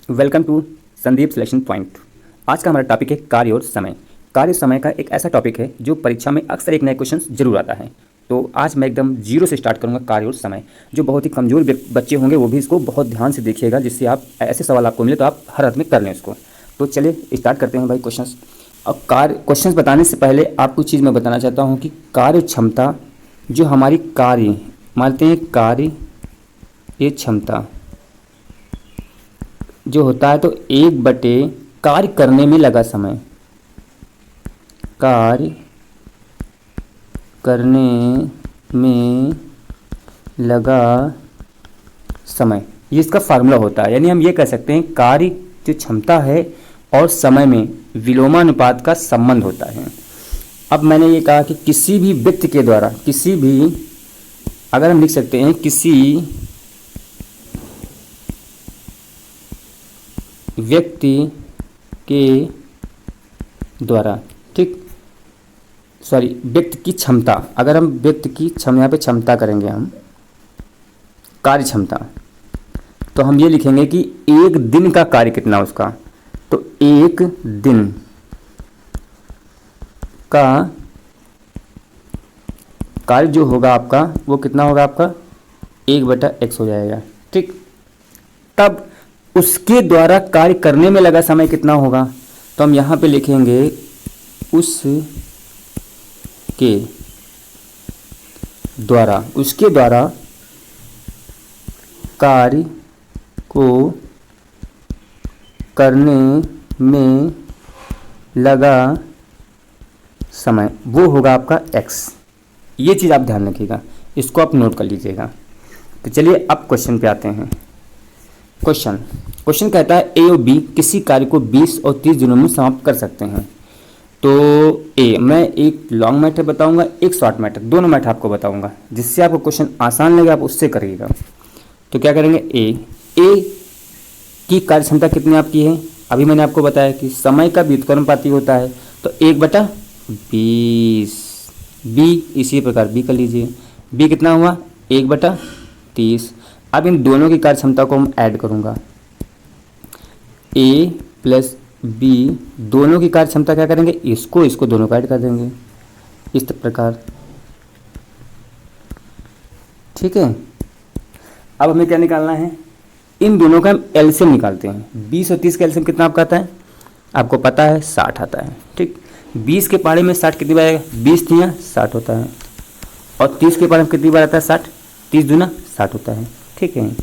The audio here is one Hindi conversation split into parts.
Welcome to Sandeep selection point. आज का हमारा टॉपिक है कार्य और समय। कार्य समय का एक ऐसा टॉपिक है जो परीक्षा में अक्सर एक नया क्वेश्चन जरूर आता है। तो आज मैं एकदम जीरो से स्टार्ट करूंगा कार्य और समय। जो बहुत ही कमज़ोर बच्चे होंगे वो भी इसको बहुत ध्यान से देखिएगा, जिससे आप ऐसे सवाल आपको मिले तो आप हर हाथ में कर लें इसको। तो चलिए स्टार्ट करते हैं भाई क्वेश्चन। अब कार्य क्वेश्चन बताने से पहले आपको चीज़ मैं बताना चाहता हूँ कि कार्य क्षमता जो हमारी कार्य मानते हैं, कार्य ये क्षमता जो होता है तो 1/, कार्य करने में लगा समय, कार्य करने में लगा समय, ये इसका फार्मूला होता है। यानी हम ये कह सकते हैं कार्य जो क्षमता है और समय में विलोमानुपात का संबंध होता है। अब मैंने ये कहा कि किसी भी व्यक्ति के द्वारा, किसी भी, अगर हम लिख सकते हैं किसी व्यक्ति के द्वारा, ठीक, सॉरी, व्यक्ति की क्षमता, अगर हम व्यक्ति की यहाँ पे क्षमता करेंगे हम कार्य क्षमता, तो हम ये लिखेंगे कि एक दिन का कार्य कितना उसका। तो एक दिन का कार्य जो होगा आपका वो कितना होगा, आपका 1/x हो जाएगा, ठीक। तब उसके द्वारा कार्य करने में लगा समय कितना होगा, तो हम यहाँ पे लिखेंगे उसके द्वारा कार्य को करने में लगा समय, वो होगा आपका x। ये चीज़ आप ध्यान रखिएगा, इसको आप नोट कर लीजिएगा। तो चलिए अब क्वेश्चन पे आते हैं। क्वेश्चन कहता है ए और बी किसी कार्य को 20 और 30 दिनों में समाप्त कर सकते हैं। तो मैं एक लॉन्ग मैथड बताऊंगा, एक शॉर्ट मैथड, दोनों मैथड आपको बताऊंगा, जिससे आपको क्वेश्चन आसान लगे आप उससे करिएगा। तो क्या करेंगे, ए की कार्य क्षमता कितनी आपकी है, अभी मैंने आपको बताया कि समय का व्युत्क्रमानुपाती होता है, तो 1/20। बी इसी प्रकार बी कर लीजिए, बी कितना हुआ 1/30। अब इन दोनों की कार्य क्षमता को हम ऐड करूंगा, ए प्लस बी, दोनों की कार्य क्षमता क्या करेंगे, इसको दोनों को ऐड कर देंगे इस प्रकार, ठीक है। अब हमें क्या निकालना है, इन दोनों का हम एलसीएम निकालते हैं। 20 और 30 का एलसीएम कितना आपका आता है, आपको पता है 60 आता है, ठीक। 20 के पारे में 60 कितनी बार आएगा, 20 तिया 60 होता है, और 30 के पारे में कितनी बार आता है 60, 30 दूना 60 होता है, ठीक है।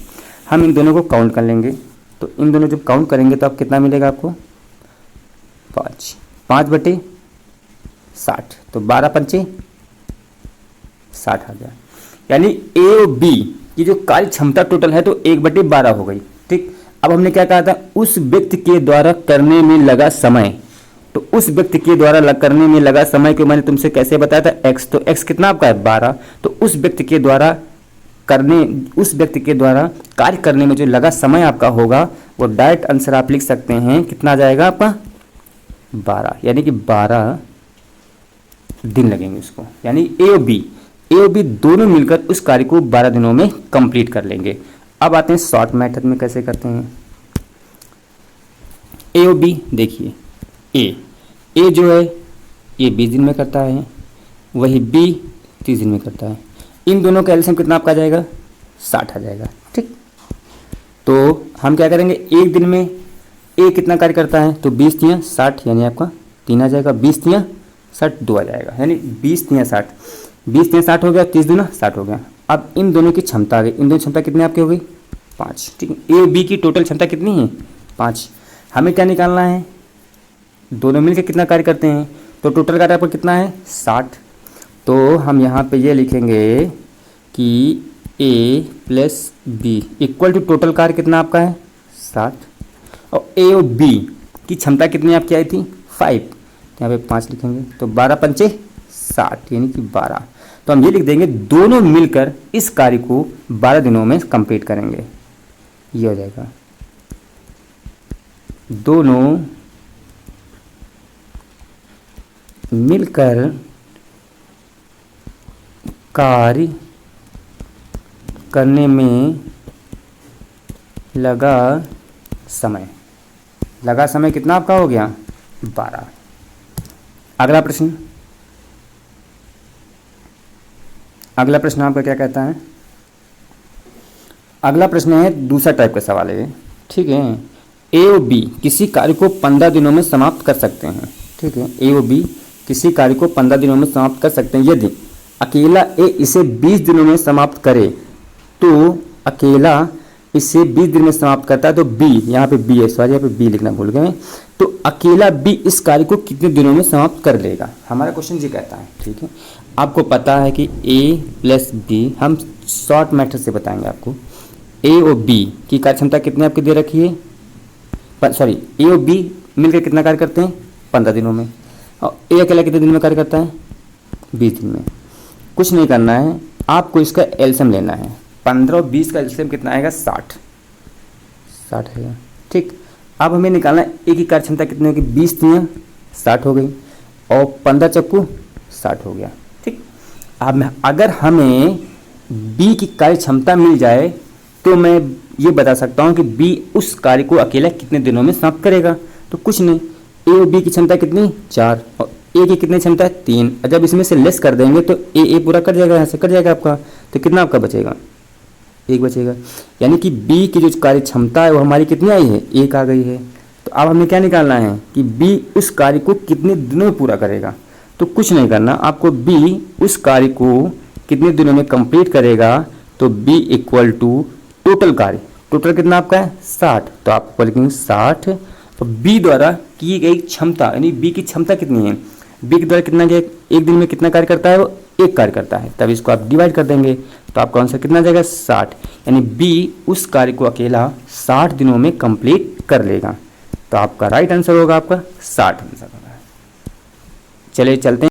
हम इन दोनों को काउंट कर लेंगे, तो इन दोनों जब काउंट करेंगे तो आप कितना मिलेगा आपको 5/60, तो 12×5 60 आ गया। यानी ए और बी की जो कार्य क्षमता टोटल है तो 1/12 हो गई, ठीक। अब हमने क्या कहा था, उस व्यक्ति के द्वारा करने में लगा समय, तो उस व्यक्ति के द्वारा करने में लगा समय को मैंने तुमसे कैसे बताया था, x, तो x कितना आपका है 12, तो उस व्यक्ति के द्वारा कार्य करने में जो लगा समय आपका होगा वो डायरेक्ट आंसर आप लिख सकते हैं, कितना आ जाएगा आपका 12, यानी कि 12 दिन लगेंगे उसको। यानी ए और बी दोनों मिलकर उस कार्य को 12 दिनों में कंप्लीट कर लेंगे। अब आते हैं शॉर्ट मेथड में कैसे करते हैं। ए और बी देखिए, ए जो है ये 20 दिन में करता है, वही बी 30 दिन में करता है। इन दोनों का एलसीएम कितना आपका आ जाएगा 60 आ जाएगा, ठीक। तो हम क्या करेंगे, एक दिन में ए कितना कार्य करता है, तो 20 तिया 60, यानी आपका 3 आ जाएगा, 20 तिया 60 2 आ जाएगा, यानी 20 तिया 60, 20 तिया 60 हो गया, 30 दूना 60 हो गया। अब इन दोनों की क्षमता आ गई, इन दोनों की क्षमता कितनी आपकी हो गई 5, ठीक है। ए बी की टोटल क्षमता कितनी है 5। हमें क्या निकालना है, दोनों मिलकर कितना कार्य करते हैं, तो टोटल कार्य आपका कितना है 60। तो हम यहाँ पे ये लिखेंगे कि A plus B equal to total कार्य कितना आपका है 60, और ए और बी की क्षमता कितनी आपकी आई थी 5, यहाँ पे 5 लिखेंगे, तो 12×5 60, यानी कि 12। तो हम ये लिख देंगे दोनों मिलकर इस कार्य को 12 दिनों में कंप्लीट करेंगे, ये हो जाएगा, दोनों मिलकर कार्य करने में लगा समय, लगा समय कितना आपका हो गया 12। अगला प्रश्न, अगला प्रश्न आपका क्या कहता है? अगला प्रश्न है दूसरा टाइप का सवाल है, ठीक है। ए और बी किसी कार्य को 15 दिनों में समाप्त कर सकते हैं, ठीक है। ए और बी किसी कार्य को 15 दिनों में समाप्त कर सकते हैं। यदि अकेला ए इसे 20 दिनों में समाप्त करे तो अकेला इसे 20 दिन में समाप्त करता है तो बी, यहाँ पे बी है, सॉरी यहाँ पे बी लिखना भूल गए, तो अकेला बी इस कार्य को कितने दिनों में समाप्त कर लेगा? हमारा क्वेश्चन ये कहता है, ठीक है। आपको पता है कि ए प्लस बी, हम शॉर्ट मेथड से बताएंगे आपको। ए और बी की कार्य क्षमता कितनी आपकी दे रखी है, सॉरी ए और बी मिलकर कितना कार्य करते हैं 15 दिनों में, और ए अकेला कितने दिन में कार्य करता है 20 दिन में। कुछ नहीं करना है, आपको इसका एलसीएम लेना है। 15 और 20 का एलसीएम कितना आएगा 60 है, ठीक। अब हमें निकालना है ए की कार्य क्षमता कितनी होगी, 20 दिया 60 हो गई और 15 चक्कू 60 हो गया, ठीक। अब अगर हमें बी की कार्य क्षमता मिल जाए तो मैं ये बता सकता हूँ कि बी उस कार्य को अकेला कितने दिनों में समाप्त करेगा। तो कुछ नहीं, ए और बी की क्षमता कितनी 4 और ए की कितनी क्षमता है 3, और जब इसमें से लेस कर देंगे तो ए पूरा कर जाएगा, यहाँ से कट जाएगा आपका, तो कितना आपका बचेगा 1 बचेगा। यानी कि बी की जो कार्य क्षमता है वो हमारी कितनी आई है 1 आ गई है। तो अब हमें क्या निकालना है कि बी उस कार्य को कितने दिनों में पूरा करेगा। तो कुछ नहीं करना, आपको बी उस कार्य को कितने दिनों में कंप्लीट करेगा, तो बी इक्वल टू टोटल कार्य, टोटल कितना आपका है 60, तो आपको लिखेंगे 60 और बी द्वारा की गई क्षमता, यानी बी की क्षमता कितनी है, बी के द्वारा कितना एक दिन में कितना कार्य करता है वो 1 कार्य करता है, तब इसको आप डिवाइड कर देंगे तो आपका आंसर कितना आ जाएगा 60, यानी बी उस कार्य को अकेला 60 दिनों में कंप्लीट कर लेगा। तो आपका राइट आंसर होगा आपका 60 आंसर होगा। चलिए चलते हैं।